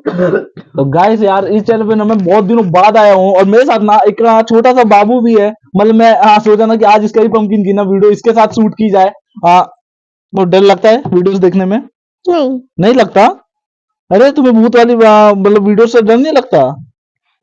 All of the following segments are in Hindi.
तो गाइस यार इस चैनल पे ना मैं बहुत दिनों बाद आया हूँ और मेरे साथ ना एक छोटा सा बाबू भी है। मतलब मैं सोचा ना कि आज इसका ही पंपकिन की ना वीडियो इसके साथ शूट की जाए। तो डर लगता है वीडियोस देखने में? नहीं नहीं लगता। अरे तुम्हें भूत वाली मतलब वीडियो से डर नहीं लगता?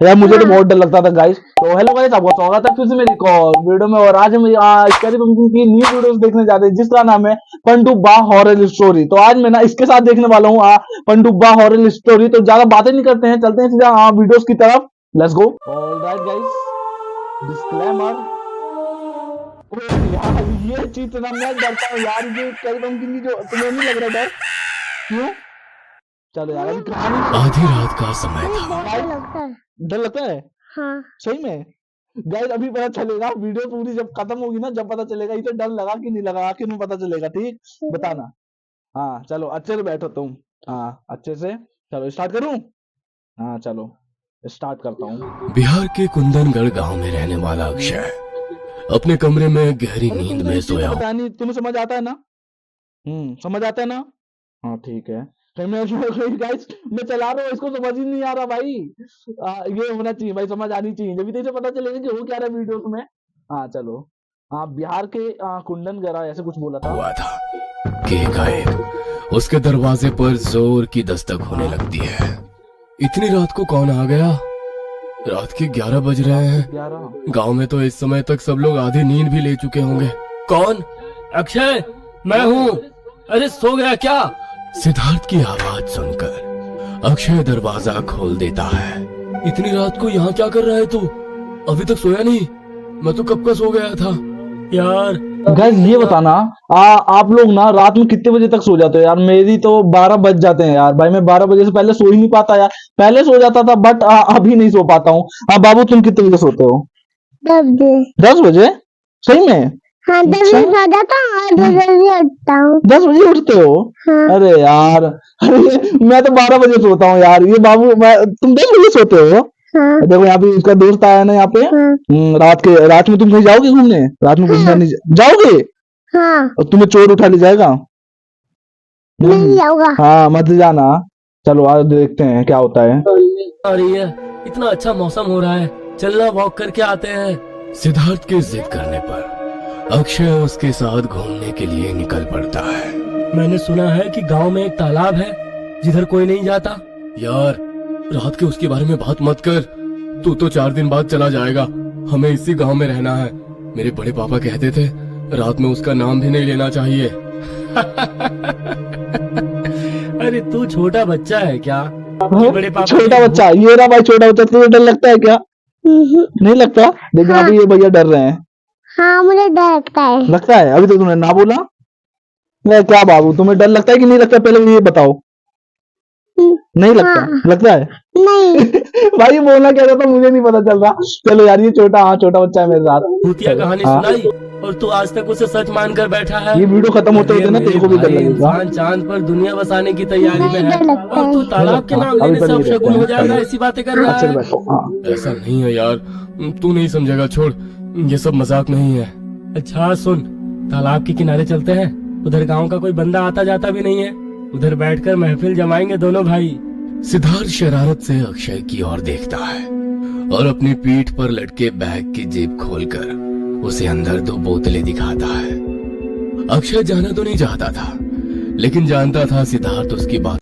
यार मुझे तो बहुत डर लगता था गाइस। तो हेलो गाइस, आपका स्वागत है फिर से मेरी एक और वीडियो में। और आज हम स्कैरी पंपकिन की न्यू वीडियोस देखने जा रहे हैं जिसका नाम है पनडुब्बा हॉरर स्टोरी। तो आज मैं ना इसके साथ देखने वाला हूँ पनडुब्बा हॉरर स्टोरी। तो ज्यादा बातें नहीं करते हैं, चलते हैं सीधा वीडियोस की तरफ। Let's go. Alright guys, disclaimer. यार ये चीज से ना मैं डरता हूँ यार, ये स्कैरी पंपकिन की जो तुम्हें नहीं लग रहा डर? क्यों? चलो यार अभी कहानी आधी रात का समय था। डर लगता है। हाँ सही में गाइस, अभी पता चलेगा वीडियो पूरी जब खत्म होगी ना, जब पता चलेगा इसे डर लगा कि नहीं लगा, आखिर में पता चलेगा। ठीक बताना। हाँ चलो अच्छे से बैठो तुम। हाँ अच्छे से। चलो स्टार्ट करूं? हाँ चलो स्टार्ट करता हूँ। बिहार के कुंदनगढ़ गांव में रहने वाला अक्षय अपने कमरे में गहरी नींद में सोया पता नहीं तुम्हें समझ आता है ना? समझ आता है ना? हाँ ठीक है। गाइस मैं चला रहा हूँ, इसको समझ ही नहीं आ रहा भाई। ये होना चाहिए भाई, समझ आनी चाहिए, जब इसे पता चलेगा कि हो क्या रहा है वीडियोस में। हाँ चलो। हाँ बिहार के कुंदनगढ़ ऐसे कुछ बोला था। हुआ था कि एकाएक उसके दरवाजे पर जोर की दस्तक होने लगती है। इतनी रात को कौन आ गया? रात के 11 बज रहे हैं। 11? गांव में तो इस समय तक सब लोग आधी नींद भी ले चुके होंगे। कौन? अक्षय, मैं हूँ। अरे सो गया क्या? सिद्धार्थ की आवाज सुनकर अक्षय दरवाजा खोल देता है। इतनी रात को यहाँ क्या कर रहा है तू? अभी तक सोया नहीं? मैं तो कब का सो गया था यार। गाइस ये बताना, आप लोग ना रात में कितने बजे तक सो जाते हो यार? मेरी तो 12 बज जाते हैं यार भाई, मैं 12 बजे से पहले सो ही नहीं पाता यार। पहले सो जाता था बट अभी नहीं सो पाता हूँ। बाबू तुम कितने बजे सोते हो? 10 बजे। 10 बजे? सही में? हाँ 10 अच्छा। बजे सो जाता हूँ और 10 बजे उठता हूँ। 10 बजे उठते हो? हाँ। अरे यार, अरे मैं तो 12 बजे सोता हूँ यार। ये बाबू तुम 10 बजे सोते हो? हाँ। देखो यहाँ पे इसका दोस्त आया ना यहाँ पे। हाँ। रात में तुम कहीं जाओगे घूमने? रात में घूमने नहीं जाओगे? हाँ। और तुम्हें चोर उठा ले जाएगा? नहीं जाऊंगा। हाँ मत जाना। चलो आज देखते हैं क्या होता है। आ रही है, इतना अच्छा मौसम हो रहा है, चलना वॉक करके आते हैं। सिद्धार्थ के जिद करने पर अक्षय उसके साथ घूमने के लिए निकल पड़ता है। मैंने सुना है कि गांव में एक तालाब है जिधर कोई नहीं जाता। यार रात के उसके बारे में बात मत कर। तू तो 4 दिन बाद चला जाएगा, हमें इसी गांव में रहना है। मेरे बड़े पापा कहते थे रात में उसका नाम भी नहीं लेना चाहिए। अरे तू छोटा बच्चा है क्या? बड़े पापा छोटा बच्चा ये रहा भाई, छोटा बच्चा। तुझे डर लगता है क्या? नहीं लगता? लेकिन हाँ। अभी ये भैया डर रहे हैं। हाँ मुझे डर लगता है। लगता है? अभी तो तुमने ना बोला। नहीं क्या बाबू, तुम्हें डर लगता है कि नहीं लगता? पहले ये बताओ। नहीं लगता? हाँ। लगता है? नहीं। भाई बोलना क्या था मुझे नहीं पता चल रहा। चलो यार ये छोटा बच्चा है मेरे साथ। भूतिया कहानी सुनाई और तू आज तक उसे सच मानकर बैठा है। ये वीडियो खत्म होते होते ना तेरे को भी डर लगेगा। इंसान चांद पर दुनिया बसाने की तैयारी में नहीं, है डर लगता और तू है। तालाब के नाम लेने से अपशगुन हो जाएगा, ऐसी बातें कर रहा अच्छे से है। बैठो। हाँ। ऐसा नहीं है यार, तू नहीं समझेगा, छोड़, ये सब मजाक नहीं है। अच्छा सुन, तालाब के किनारे चलते हैं, उधर गांव का कोई बंदा आता जाता भी नहीं है, उधर बैठकर महफिल जमाएंगे दोनों भाई। सिद्धार्थ शरारत से अक्षय की ओर देखता है और अपनी पीठ पर लटके बैग की जेब खोलकर उसे अंदर 2 बोतलें दिखाता है। अक्षय जाना तो नहीं चाहता था, लेकिन जानता था सिद्धार्थ उसकी बात।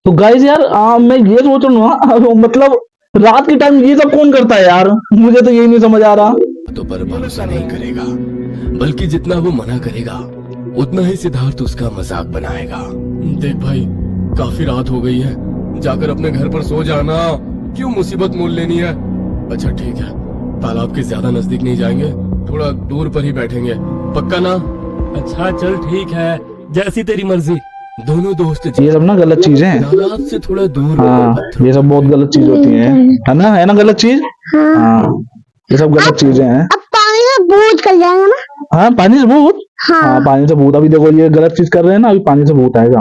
तो गाइस यार मैं ये सोच रहा हूँ मतलब रात के टाइम ये सब कौन करता है यार? मुझे तो यही नहीं समझ आ रहा। तो पर भरोसा नहीं करेगा, बल्कि जितना वो मना करेगा उतना ही सिद्धार्थ उसका मजाक बनाएगा। देख भाई, काफी रात हो गई है, जाकर अपने घर पर सो जाना, क्यों मुसीबत मोल लेनी है। अच्छा ठीक है, तालाब के ज्यादा नजदीक नहीं जाएंगे, थोड़ा दूर पर ही बैठेंगे, पक्का ना? अच्छा चल ठीक है, जैसी तेरी मर्जी। दोनों दोस्त ये सब ना गलत चीजें हैं। तालाब से थोड़ा दूर। हाँ ये सब बहुत गलत चीज होती है ना? है ना गलत चीज? हाँ ये सब गलत चीजें हैं। अब पानी से भूत कर जाएगा ना? हाँ पानी से भूत? हाँ। पानी से भूत। अभी देखो ये गलत चीज कर रहे हैं ना, अभी पानी से भूत आएगा।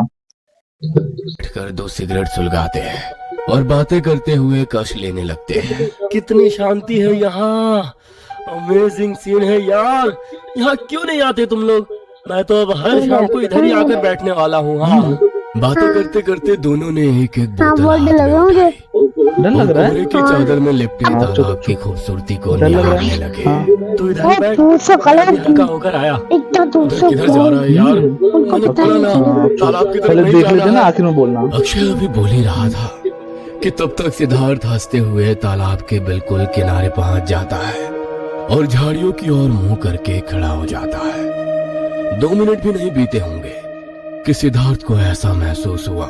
बैठकर 2 सिगरेट सुलगाते हैं और बातें करते हुए कश लेने लगते हैं। कितनी शांति है यहाँ, अमेजिंग सीन है यार। यहाँ क्यों नहीं आते तुम लोग? मैं तो अब हर शाम को इधर ही आकर बैठने वाला हूँ। हाँ बातें करते करते दोनों ने एक एक हाँ, बोतल बहुत हाथ डर लग में रहा है मुझे। उठाई डर लग और रहा है। कोहरे की चादर में लिपटे हाँ, चुप, तालाब की खूबसूरती को डर लग रहा है। निहारने लगे। हाँ। तो इधर वो बैठ, दूर से कलर मैं हल्का होकर आया। इतना दूर उधर से किधर जा रहा है यार? उनको मैंने पता बोला नहीं ना, चला। तालाब की तरफ पहले नहीं देख जाना लेते ना, है। आखिर में बोलना। अक्षय अभी बोल ही रहा था कि तब तक सिद्धार्थ हंसते हुए तालाब के बिल्कुल किनारे पहुंच जाता है और झाड़ियों की ओर मुंह करके खड़ा हो जाता है। 2 मिनट भी नहीं बीते होंगे कि सिद्धार्थ को ऐसा महसूस हुआ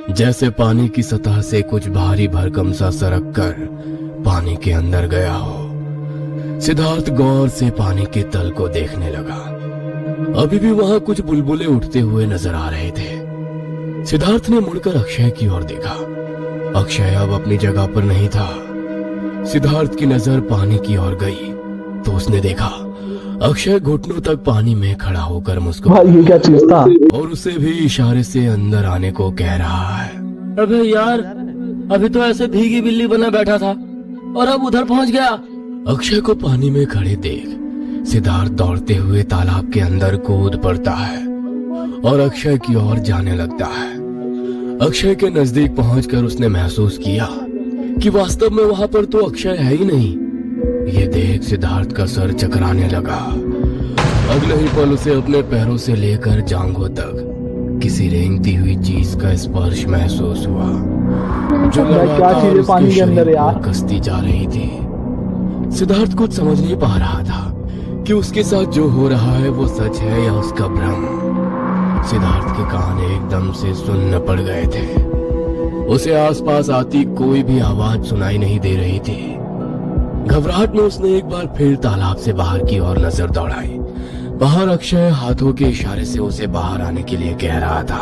जैसे पानी की सतह से कुछ भारी भरकम सा सरक कर पानी के अंदर गया हो। सिद्धार्थ गौर से पानी के तल को देखने लगा। अभी भी वहां कुछ बुलबुले उठते हुए नजर आ रहे थे। सिद्धार्थ ने मुड़कर अक्षय की ओर देखा। अक्षय अब अपनी जगह पर नहीं था। सिद्धार्थ की नजर पानी की ओर गई तो उसने देखा अक्षय घुटनों तक पानी में खड़ा होकर मुस्कुरा भाई ये क्या चीज था? और उसे भी इशारे से अंदर आने को कह रहा है। अबे यार, अभी तो ऐसे भीगी बिल्ली बना बैठा था और अब उधर पहुंच गया। अक्षय को पानी में खड़े देख सिद्धार्थ दौड़ते हुए तालाब के अंदर कूद पड़ता है और अक्षय की ओर जाने लगता है। अक्षय के नजदीक पहुंचकर उसने महसूस किया कि वास्तव में वहां पर तो अक्षय है ही नहीं। ये देख सिद्धार्थ का सर चकराने लगा। अगले ही पल उसे अपने पैरों से लेकर जांघों तक किसी रेंगती हुई चीज का स्पर्श महसूस हुआ जो क्या लगातार चीज है पानी उसके के अंदर शरीर यार? को कसती जा रही थी। सिद्धार्थ कुछ समझ नहीं पा रहा था कि उसके साथ जो हो रहा है वो सच है या उसका भ्रम। सिद्धार्थ के कान एकदम से सुन्न पड़ गए थे। उसे आसपास आती कोई भी आवाज सुनाई नहीं दे रही थी। घबराहट में उसने एक बार फिर तालाब से बाहर की ओर नजर दौड़ाई। बाहर अक्षय हाथों के इशारे से उसे बाहर आने के लिए कह रहा था।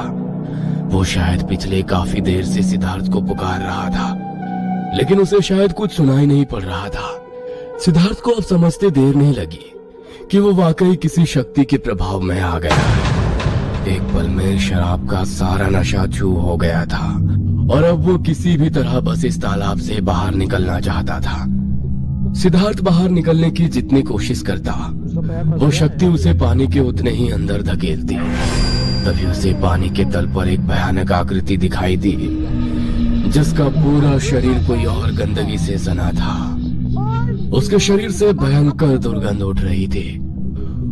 वो शायद पिछले काफी देर से सिद्धार्थ को पुकार रहा था, लेकिन उसे शायद कुछ सुनाई नहीं पड़ रहा था। सिद्धार्थ को अब समझते देर नहीं लगी कि वो वाकई किसी शक्ति के प्रभाव में आ गया है। एक पल में शराब का सारा नशा छू हो गया था और अब वो किसी भी तरह बस इस तालाब से बाहर निकलना चाहता था। सिद्धार्थ बाहर निकलने की जितनी कोशिश करता, वो शक्ति उसे पानी के उतने ही अंदर धकेलती। तभी उसे पानी के तल पर एक भयानक आकृति दिखाई दी, जिसका पूरा शरीर कोई और गंदगी से सना था। उसके शरीर से भयंकर दुर्गंध उठ रही थी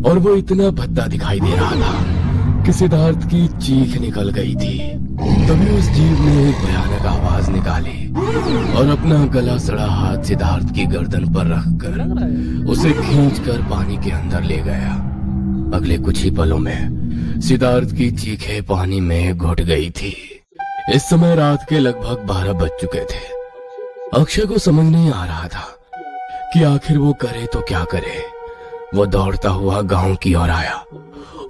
और वो इतना भद्दा दिखाई दे रहा था कि सिद्धार्थ की चीख निकल गई थी। तभी उस जीव ने एक भयानक आवाज निकाली और अपना गला सड़ा हाथ सिद्धार्थ की गर्दन पर रखकर उसे खींचकर पानी के अंदर ले गया। अगले कुछ ही पलों में सिद्धार्थ की चीखें पानी में घुट गई थी। इस समय रात के लगभग 12 बज चुके थे। अक्षय को समझ नहीं आ रहा था कि आखिर वो करे तो क्या करे। वो दौड़ता हुआ गांव की ओर आया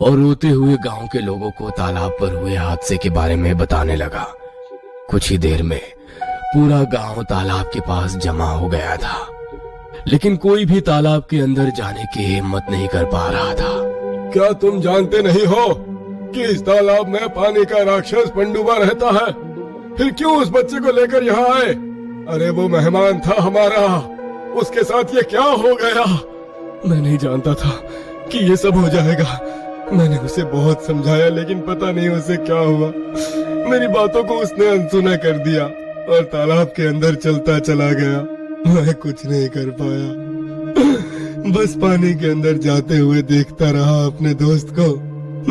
और रोते हुए गांव के लोगों को तालाब पर हुए हादसे के बारे में बताने लगा। कुछ ही देर में पूरा गांव तालाब के पास जमा हो गया था, लेकिन कोई भी तालाब के अंदर जाने की हिम्मत नहीं कर पा रहा था। क्या तुम जानते नहीं हो कि इस तालाब में पानी का राक्षस पंडुबा रहता है? फिर क्यों उस बच्चे को लेकर यहाँ आए? अरे वो मेहमान था हमारा, उसके साथ ये क्या हो गया? मैं नहीं जानता था कि ये सब हो जाएगा। मैंने उसे बहुत समझाया, लेकिन पता नहीं उसे क्या हुआ। मेरी बातों को उसने अनसुना कर दिया और तालाब के अंदर चलता चला गया। मैं कुछ नहीं कर पाया, बस पानी के अंदर जाते हुए देखता रहा अपने दोस्त को।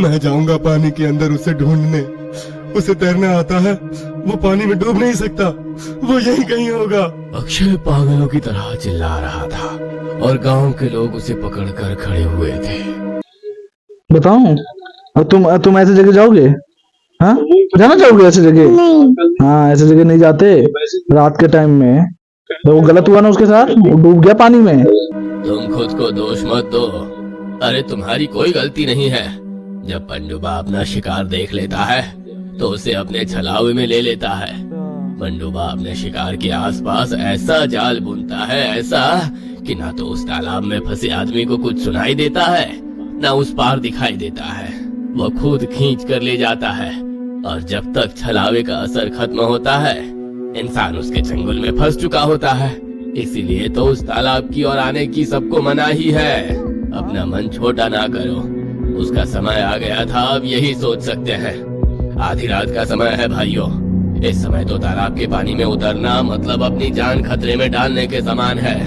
मैं जाऊंगा पानी के अंदर उसे ढूंढने। उसे तैरना आता है, वो पानी में डूब नहीं सकता, वो यहीं कहीं होगा। अक्षय पागलों की तरह चिल्ला रहा था और गांव के लोग उसे पकड़कर खड़े हुए थे। बताऊं? और तुम ऐसे जगह जाओगे? हाँ, जाना चाहोगे ऐसे जगह? नहीं, हाँ, ऐसे जगह नहीं जाते रात के टाइम में। तो वो गलत हुआ ना उसके साथ, वो डूब गया पानी में। तुम खुद को दोष मत दो। अरे तुम्हारी कोई गलती नहीं है। जब पंडुबा अपना शिकार देख लेता है तो उसे अपने छलावे में ले लेता है। पंडुबा अपने शिकार के आसपास ऐसा जाल बुनता है, ऐसा कि ना तो उस तालाब में फंसे आदमी को कुछ सुनाई देता है, ना उस पार दिखाई देता है। वो खुद खींच कर ले जाता है और जब तक छलावे का असर खत्म होता है, इंसान उसके चंगुल में फंस चुका होता है। इसीलिए तो उस तालाब की ओर आने की सबको मनाही है। अपना मन छोटा ना करो, उसका समय आ गया था, अब यही सोच सकते हैं। आधी रात का समय है भाइयों। इस समय तो तालाब के पानी में उतरना मतलब अपनी जान खतरे में डालने के समान है।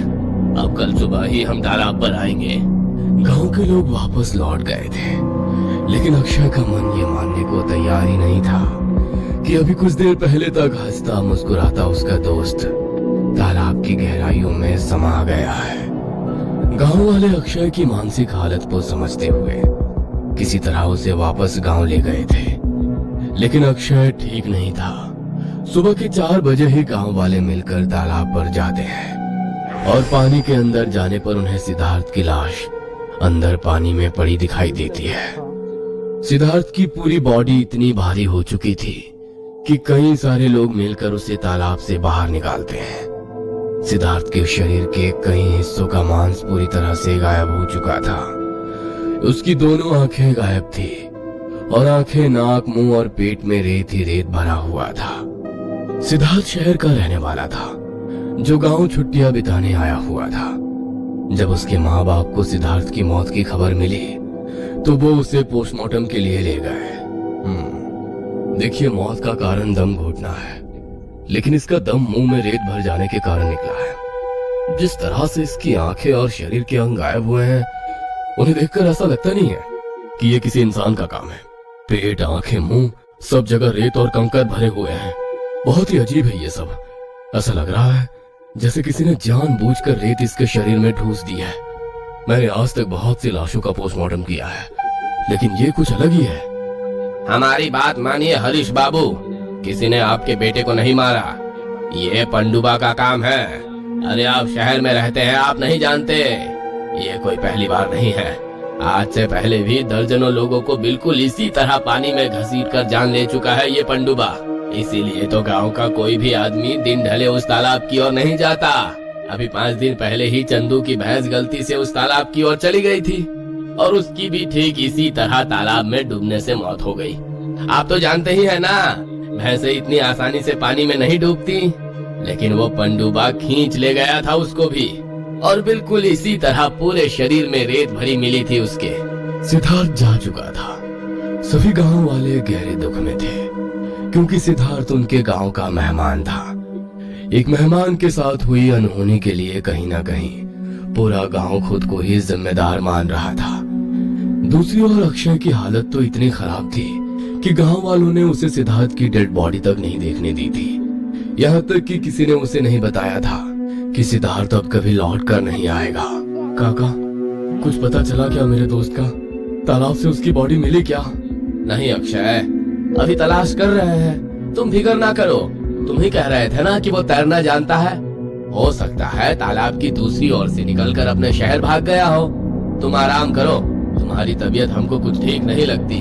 अब कल सुबह ही हम तालाब पर आएंगे। गांव के लोग वापस लौट गए थे, लेकिन अक्षय का मन ये मानने को तैयार ही नहीं था कि अभी कुछ देर पहले तक हंसता मुस्कुराता उसका दोस्त तालाब की गहराइयों में समा गया है। गांव वाले अक्षय की मानसिक हालत को समझते हुए किसी तरह उसे वापस गांव ले गए थे, लेकिन अक्षय ठीक नहीं था। सुबह के 4 बजे ही गांव वाले मिलकर तालाब पर जाते हैं और पानी के अंदर जाने पर उन्हें सिद्धार्थ की लाश अंदर पानी में पड़ी दिखाई देती है। सिद्धार्थ की पूरी बॉडी इतनी भारी हो चुकी थी कि कई सारे लोग मिलकर उसे तालाब से बाहर निकालते हैं। सिद्धार्थ के शरीर के कई हिस्सों का मांस पूरी तरह से गायब हो चुका था। उसकी दोनों आंखें गायब थी और आंखें, नाक, मुंह और पेट में रेत ही रेत भरा हुआ था। सिद्धार्थ शहर का रहने वाला था जो गांव छुट्टियां बिताने आया हुआ था। जब उसके माँ बाप को सिद्धार्थ की मौत की खबर मिली तो वो उसे पोस्टमार्टम के लिए ले गए। देखिए, मौत का कारण दम घुटना है, लेकिन इसका दम मुंह में रेत भर जाने के कारण निकला है। जिस तरह से इसकी आंखें और शरीर के अंग गायब हुए हैं, उन्हें देखकर ऐसा लगता नहीं है कि ये किसी इंसान का काम है। पेट, आंखें, मुंह, सब जगह रेत और कंकर भरे हुए हैं। बहुत ही अजीब है ये सब। ऐसा लग रहा है जैसे किसी ने जानबूझकर रेत इसके शरीर में ठूस दी है। मैंने आज तक बहुत सी लाशों का पोस्टमार्टम किया है, लेकिन ये कुछ अलग ही है। हमारी बात मानिए हरीश बाबू, किसी ने आपके बेटे को नहीं मारा। ये पंडुबा का काम है। अरे आप शहर में रहते हैं, आप नहीं जानते। ये कोई पहली बार नहीं है। आज से पहले भी दर्जनों लोगों को बिल्कुल इसी तरह पानी में घसीट कर जान ले चुका है ये पंडुबा। इसीलिए तो गांव का कोई भी आदमी दिन ढले उस तालाब की ओर नहीं जाता। अभी 5 दिन पहले ही चंदू की भैंस गलती से उस तालाब की ओर चली गई थी और उसकी भी ठीक इसी तरह तालाब में डूबने से मौत हो गई। आप तो जानते ही है ना, भैंसें इतनी आसानी से पानी में नहीं डूबती। लेकिन वो पंडुबा खींच ले गया था उसको भी, और बिल्कुल इसी तरह पूरे शरीर में रेत भरी मिली थी उसके। सिद्धार्थ जा चुका था। सभी गांव वाले गहरे दुख में थे, क्योंकि सिद्धार्थ उनके गांव का मेहमान था। एक मेहमान के साथ हुई अनहोनी के लिए कहीं ना कहीं पूरा गांव खुद को ही जिम्मेदार मान रहा था। दूसरी ओर अक्षय की हालत तो इतनी खराब थी कि गांव वालों ने उसे सिद्धार्थ की डेड बॉडी तक नहीं देखने दी थी। यहाँ तक कि किसी ने उसे नहीं बताया था कि सिद्धार्थ अब कभी लौट कर नहीं आएगा। काका, कुछ पता चला क्या मेरे दोस्त का? तालाब से उसकी बॉडी मिली क्या? नहीं अक्षय, अभी तलाश कर रहे हैं। तुम फिक्र ना करो। तुम ही कह रहे थे ना कि वो तैरना जानता है। हो सकता है तालाब की दूसरी ओर से निकलकर अपने शहर भाग गया हो। तुम आराम करो, तुम्हारी तबीयत हमको कुछ ठीक नहीं लगती।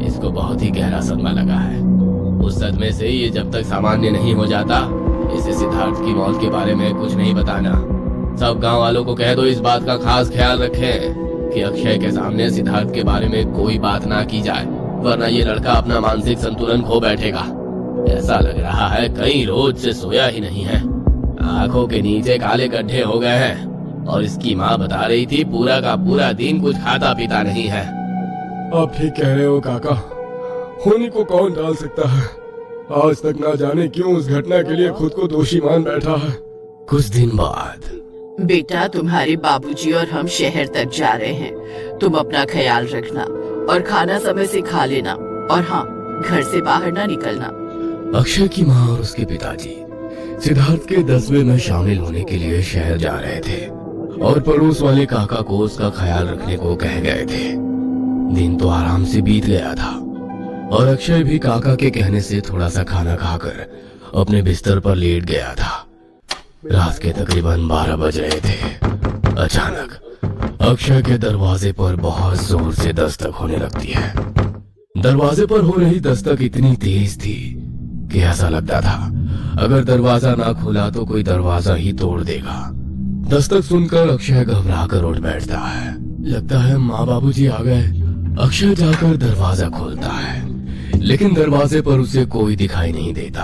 इसको बहुत ही गहरा सदमा लगा है। उस सदमे से ये जब तक सामान्य नहीं हो जाता, इसे सिद्धार्थ की मौत के बारे में कुछ नहीं बताना। सब गांव वालों को कह दो इस बात का खास ख्याल रखें कि अक्षय के सामने सिद्धार्थ के बारे में कोई बात ना की जाए, वरना ये लड़का अपना मानसिक संतुलन खो बैठेगा। ऐसा लग रहा है कई रोज से सोया ही नहीं है। आंखों के नीचे काले गड्ढे हो गए हैं और इसकी माँ बता रही थी पूरा का पूरा दिन कुछ खाता पीता नहीं है। आप ठीक कह रहे हो काका, होने को कौन टाल सकता है। आज तक ना जाने क्यों उस घटना के लिए खुद को दोषी मान बैठा है। कुछ दिन बाद, बेटा, तुम्हारे बाबूजी और हम शहर तक जा रहे हैं। तुम अपना ख्याल रखना और खाना समय से खा लेना, और हाँ, घर से बाहर ना निकलना। अक्षय की माँ और उसके पिताजी सिद्धार्थ के 10वें में शामिल होने के लिए शहर जा रहे थे और पड़ोस वाले काका को उसका ख्याल रखने को कह गए थे। दिन तो आराम से बीत गया था और अक्षय भी काका के कहने से थोड़ा सा खाना खाकर अपने बिस्तर पर लेट गया था। रात के तकरीबन 12 बज रहे थे। अचानक अक्षय के दरवाजे पर बहुत जोर से दस्तक होने लगती है। दरवाजे पर हो रही दस्तक इतनी तेज थी कि ऐसा लगता था अगर दरवाजा ना खुला तो कोई दरवाजा ही तोड़ देगा। दस्तक सुनकर अक्षय घबरा कर उठ बैठता है। लगता है माँ बाबूजी आ गए। अक्षय जाकर दरवाजा खोलता है, लेकिन दरवाजे पर उसे कोई दिखाई नहीं देता।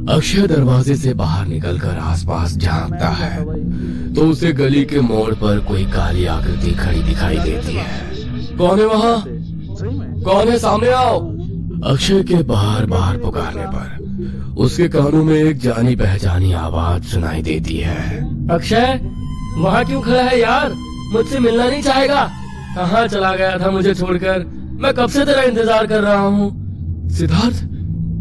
अक्षय दरवाजे से बाहर निकलकर आसपास झांकता है तो उसे गली के मोड़ पर कोई काली आकृति खड़ी दिखाई देती है। कौन है वहाँ? कौन है? सामने आओ। अक्षय के बार बार पुकारने पर उसके कानों में एक जानी पहचानी आवाज सुनाई देती है। अक्षय, वहाँ क्यों खड़ा है यार? मुझसे मिलना नहीं चाहेगा? कहाँ चला गया था मुझे छोड़कर? मैं कब से तेरा इंतजार कर रहा हूँ। सिद्धार्थ,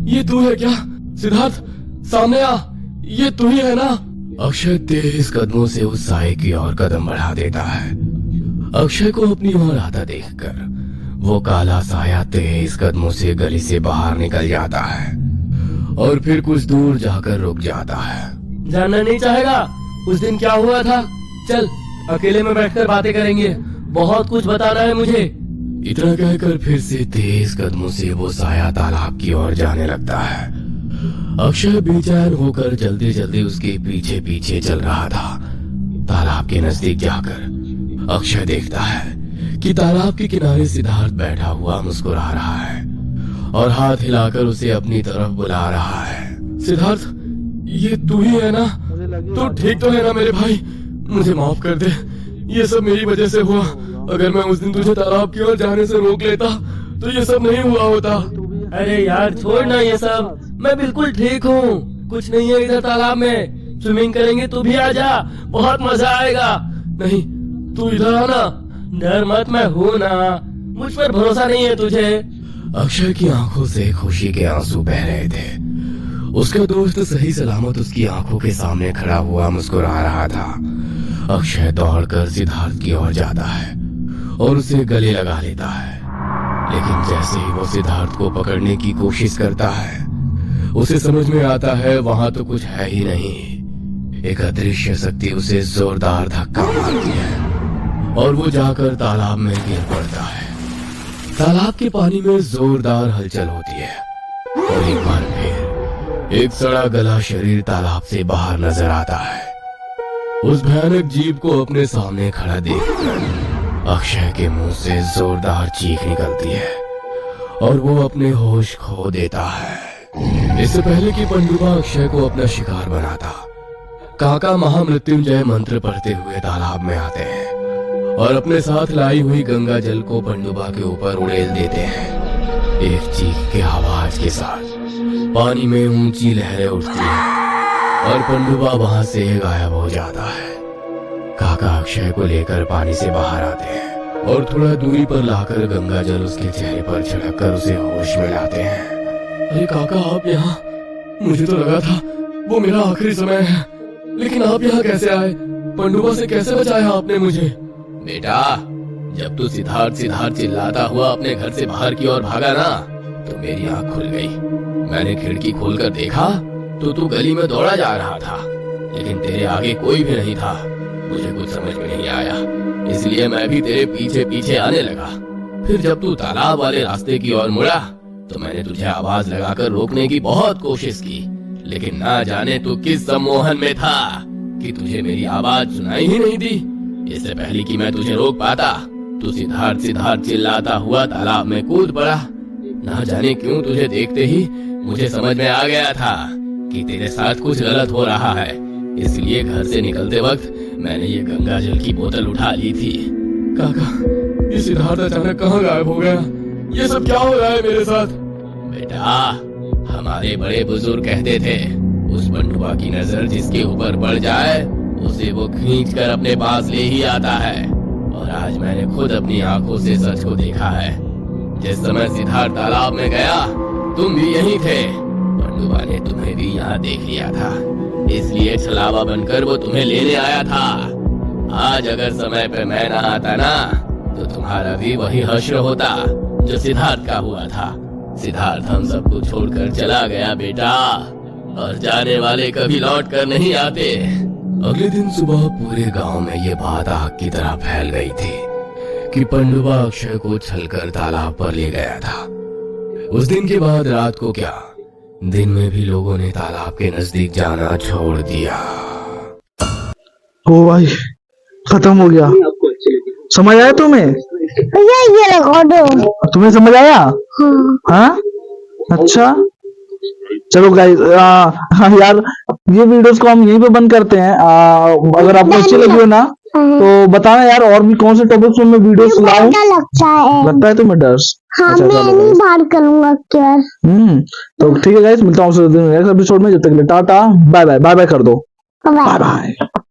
ये तू है क्या? सिद्धार्थ, सामने आ, ये तू ही है ना? अक्षय तेज कदमों से उस साए की ओर कदम बढ़ा देता है। अक्षय को अपनी ओर आता देखकर वो काला साया तेज कदमों से गली से बाहर निकल जाता है और फिर कुछ दूर जाकर रुक जाता है। जानना नहीं चाहेगा उस दिन क्या हुआ था? चल, अकेले में बैठकर बातें करेंगे, बहुत कुछ बताना है मुझे। इतना कहकर फिर से तेज कदमों से वो साया तालाब की ओर जाने लगता है। अक्षय बेचैन होकर जल्दी जल्दी उसके पीछे पीछे चल रहा था। तालाब के नजदीक जाकर अक्षय देखता है कि तालाब के किनारे सिद्धार्थ बैठा हुआ मुस्कुरा रहा है और हाथ हिलाकर उसे अपनी तरफ बुला रहा है। सिद्धार्थ, ये तू ही है ना? तू ठीक तो है ना मेरे भाई? मुझे माफ कर दे, ये सब मेरी वजह से हुआ। अगर मैं उस दिन तुझे तालाब की ओर जाने से रोक लेता तो ये सब नहीं हुआ होता। अरे यार छोड़ ना ये सब, मैं बिल्कुल ठीक हूँ, कुछ नहीं है इधर तालाब में। स्विमिंग करेंगे, तू भी आ जा, बहुत मजा आएगा। नहीं, तू इधर आना, डर मत, मैं हूँ ना, मुझ पर भरोसा नहीं है तुझे? अक्षय की आंखों से खुशी के आंसू बह रहे थे। उसका दोस्त सही सलामत उसकी आंखों के सामने खड़ा हुआ मुस्कुरा रहा था। अक्षय दौड़कर सिद्धार्थ की ओर जाता है और उसे गले लगा लेता है, लेकिन जैसे ही वो सिद्धार्थ को पकड़ने की कोशिश करता है उसे समझ में आता है वहां तो कुछ है ही नहीं। एक अदृश्य शक्ति उसे जोरदार धक्का मारती है और वो जाकर तालाब में गिर पड़ता है। तालाब के पानी में जोरदार हलचल होती है और एक बार फिर एक सड़ा गला शरीर तालाब से बाहर नजर आता है। उस भयानक जीव को अपने सामने खड़ा देखकर अक्षय के मुंह से जोरदार चीख निकलती है और वो अपने होश खो देता है। इससे पहले कि पंडुबा अक्षय को अपना शिकार बनाता, काका महामृत्युंजय मंत्र पढ़ते हुए तालाब में आते हैं और अपने साथ लाई हुई गंगा जल को पंडुबा के ऊपर उड़ेल देते हैं। एक चीख के आवाज के साथ पानी में ऊंची लहरें उठती हैं और पंडुबा वहां से गायब हो जाता है। काका अक्षय को लेकर पानी से बाहर आते हैं और थोड़ा दूरी पर लाकर गंगा जल उसके चेहरे पर छिड़क कर उसे होश में लाते हैं। अरे काका, आप यहाँ? मुझे तो लगा था वो मेरा आखिरी समय है, लेकिन आप यहाँ कैसे आए? पंडुबा से कैसे बचाया आपने मुझे? बेटा, जब तू सिद्धार्थ सिद्धार्थ चिल्लाता हुआ अपने घर से बाहर की ओर भागा ना, तो मेरी आंख खुल गई। मैंने खिड़की खोलकर देखा तो तू गली में दौड़ा जा रहा था, लेकिन तेरे आगे कोई भी नहीं था। मुझे कुछ समझ में नहीं आया, इसलिए मैं भी तेरे पीछे पीछे आने लगा। फिर जब तू तालाब वाले रास्ते की ओर मुड़ा तो मैंने तुझे आवाज लगाकर रोकने की बहुत कोशिश की, लेकिन ना जाने तू किस सम्मोहन में था कि तुझे मेरी आवाज सुनाई ही नहीं दी। इससे पहले कि मैं तुझे रोक पाता तू सिद्धार्थ सिद्धार्थ चिल्लाता हुआ तालाब में कूद पड़ा। ना जाने क्यों तुझे देखते ही मुझे समझ में आ गया था कि तेरे साथ कुछ गलत हो रहा है, इसलिए घर से निकलते वक्त मैंने ये गंगा जल की बोतल उठा ली थी। काका, ये सिद्धार्थ अचानक कहाँ गायब हो गया? ये सब क्या हो रहा है मेरे साथ? बेटा, हमारे बड़े बुजुर्ग कहते थे उस पंडुबा की नजर जिसके ऊपर पड़ जाए उसे वो खींच कर अपने पास ले ही आता है। और आज मैंने खुद अपनी आंखों से सच को देखा है। जिस समय सिद्धार्थ तालाब में गया तुम भी यहीं थे। पंडुबा ने तुम्हें भी यहाँ देख लिया था, इसलिए छलावा बनकर वो तुम्हें लेने आया था। आज अगर समय पे मैं ना आता ना तो तुम्हारा भी वही हश्र होता जो सिद्धार्थ का हुआ था। सिद्धार्थ हम सबको छोड़कर चला गया बेटा, और जाने वाले कभी लौट कर नहीं आते। अगले दिन सुबह पूरे गांव में ये बात आग की तरह फैल गई थी कि पंडुबा अक्षय को छलकर तालाब पर ले गया था। उस दिन के बाद रात को क्या, दिन में भी लोगों ने तालाब के नजदीक जाना छोड़ दिया। ओ भाई, खत्म हो गया। समझ आया तुम्हें? भैया ये रिकॉर्ड तुम्हें समझ आया? हाँ, अच्छा चलो गाइस, हाँ यार, ये वीडियोस को हम यहीं पे बंद करते हैं। अगर आपको अच्छी लगी हो ना तो बताना यार और भी कौन से टॉपिक्स में मैं वीडियोस लाऊं। क्या लगता है? लगता है तुम्हें डर? हाँ, अच्छा, मैं चलो नहीं guys। बाहर करूंगा क्या? तो ठीक है गाइस, मिलता हूँ नेक्स्ट एपिसोड में। जब तक के लिए tata bye bye. Bye bye कर दो। बाय। Bye bye.